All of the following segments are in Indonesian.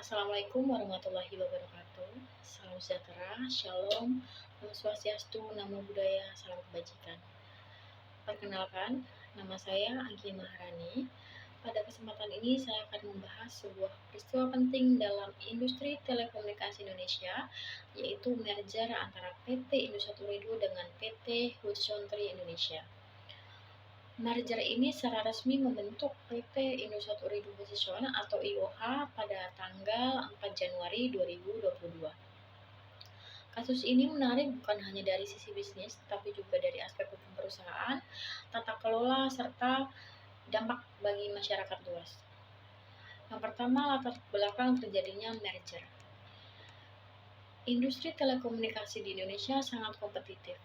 Assalamualaikum warahmatullahi wabarakatuh. Salam sejahtera, shalom, Om Swastiastu, Namo Buddhaya, salam kebajikan. Perkenalkan, nama saya Anggi Maharani. Pada kesempatan ini saya akan membahas sebuah peristiwa penting dalam industri telekomunikasi Indonesia, yaitu merger antara PT Indosat Ooredoo dengan PT Hutchison 3 Indonesia. Merger ini secara resmi membentuk PT Indosat Ooredoo Hutchison atau IOH pada tanggal 4 Januari 2022. Kasus ini menarik bukan hanya dari sisi bisnis, tapi juga dari aspek hukum perusahaan, tata kelola, serta dampak bagi masyarakat luas. Yang pertama, latar belakang terjadinya merger. Industri telekomunikasi di Indonesia sangat kompetitif.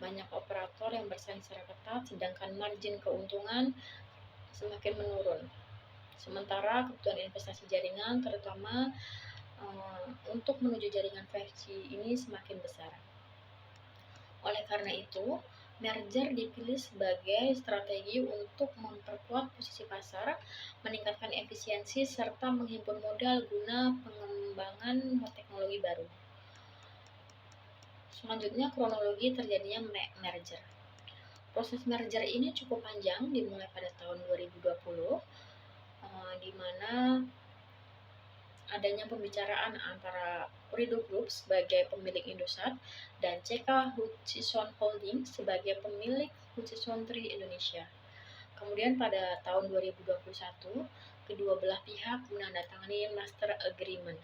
Banyak operator yang bersaing secara ketat, sedangkan margin keuntungan semakin menurun. Sementara kebutuhan investasi jaringan, terutama untuk menuju jaringan 5G ini semakin besar. Oleh karena itu, merger dipilih sebagai strategi untuk memperkuat posisi pasar, meningkatkan efisiensi, serta menghimpun modal guna pengembangan teknologi baru. Selanjutnya, kronologi terjadinya merger. Proses merger ini cukup panjang, dimulai pada tahun 2020, di mana adanya pembicaraan antara Ooredoo Group sebagai pemilik Indosat dan CK Hutchison Holding sebagai pemilik Hutchison 3 Indonesia. Kemudian pada tahun 2021, kedua belah pihak menandatangani Master Agreement.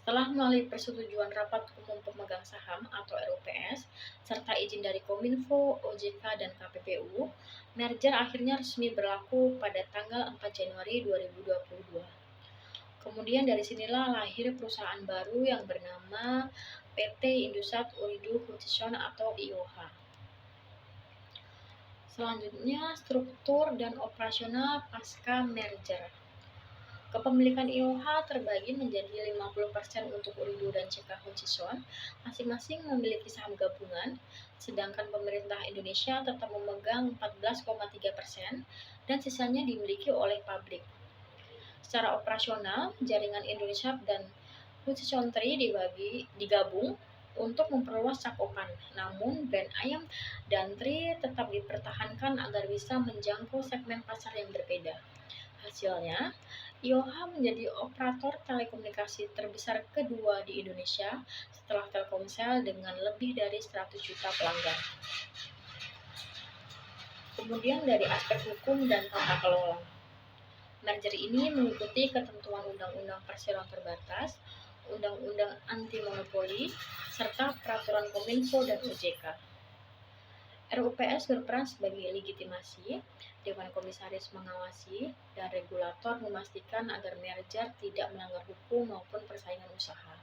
Setelah melalui persetujuan Rapat Umum Pemegang Saham atau RUPS, serta izin dari Kominfo, OJK, dan KPPU, merger akhirnya resmi berlaku pada tanggal 4 Januari 2022. Kemudian dari sinilah lahir perusahaan baru yang bernama PT Indosat Ooredoo Hutchison atau IOH. Selanjutnya, struktur dan operasional pasca merger. Kepemilikan IOH terbagi menjadi 50% untuk Ooredoo dan CK Hutchison, masing-masing memiliki saham gabungan, sedangkan pemerintah Indonesia tetap memegang 14,3% dan sisanya dimiliki oleh publik. Secara operasional, jaringan Indosat dan Hutchison 3 digabung untuk memperluas cakupan, namun brand ayam dan Tri tetap dipertahankan agar bisa menjangkau segmen pasar yang berbeda. Hasilnya, IOH menjadi operator telekomunikasi terbesar kedua di Indonesia setelah Telkomsel dengan lebih dari 100 juta pelanggan. Kemudian dari aspek hukum dan tata kelola. Merger ini mengikuti ketentuan Undang-Undang Perseroan Terbatas, Undang-Undang Anti Monopoli, serta Peraturan Kominfo dan OJK. RUPS berperan sebagai legitimasi, Dewan Komisaris mengawasi, dan regulator memastikan agar merger tidak melanggar hukum maupun persaingan usaha.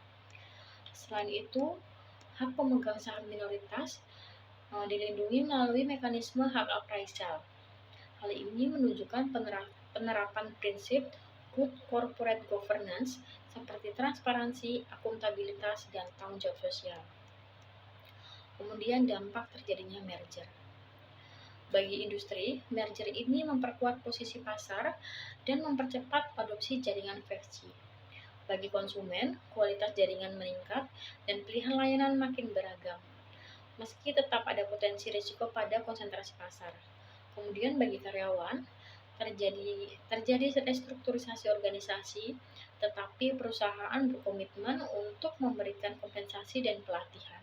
Selain itu, hak pemegang saham minoritas dilindungi melalui mekanisme hak appraisal. Hal ini menunjukkan penerapan prinsip good corporate governance seperti transparansi, akuntabilitas, dan tanggung jawab sosial. Kemudian dampak terjadinya merger. Bagi industri, merger ini memperkuat posisi pasar dan mempercepat adopsi jaringan 5G. Bagi konsumen, kualitas jaringan meningkat dan pilihan layanan makin beragam. Meski tetap ada potensi risiko pada konsentrasi pasar. Kemudian bagi karyawan, terjadi restrukturisasi organisasi, tetapi perusahaan berkomitmen untuk memberikan kompensasi dan pelatihan.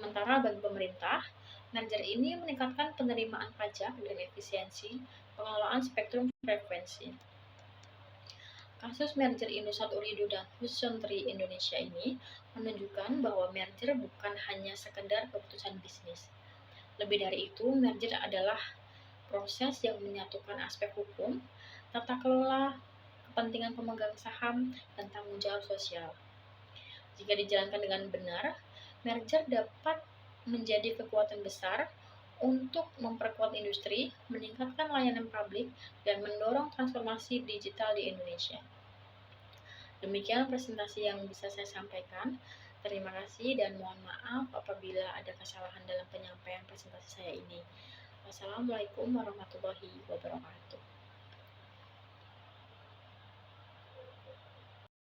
Sementara bagi pemerintah, merger ini meningkatkan penerimaan pajak dan efisiensi pengelolaan spektrum frekuensi. Kasus merger Indosat Ooredoo dan Hutchison 3 Indonesia ini menunjukkan bahwa merger bukan hanya sekedar keputusan bisnis. Lebih dari itu, merger adalah proses yang menyatukan aspek hukum, tata kelola, kepentingan pemegang saham, dan tanggung jawab sosial. Jika dijalankan dengan benar, merger dapat menjadi kekuatan besar untuk memperkuat industri, meningkatkan layanan publik, dan mendorong transformasi digital di Indonesia. Demikian presentasi yang bisa saya sampaikan. Terima kasih dan mohon maaf apabila ada kesalahan dalam penyampaian presentasi saya ini. Wassalamualaikum warahmatullahi wabarakatuh.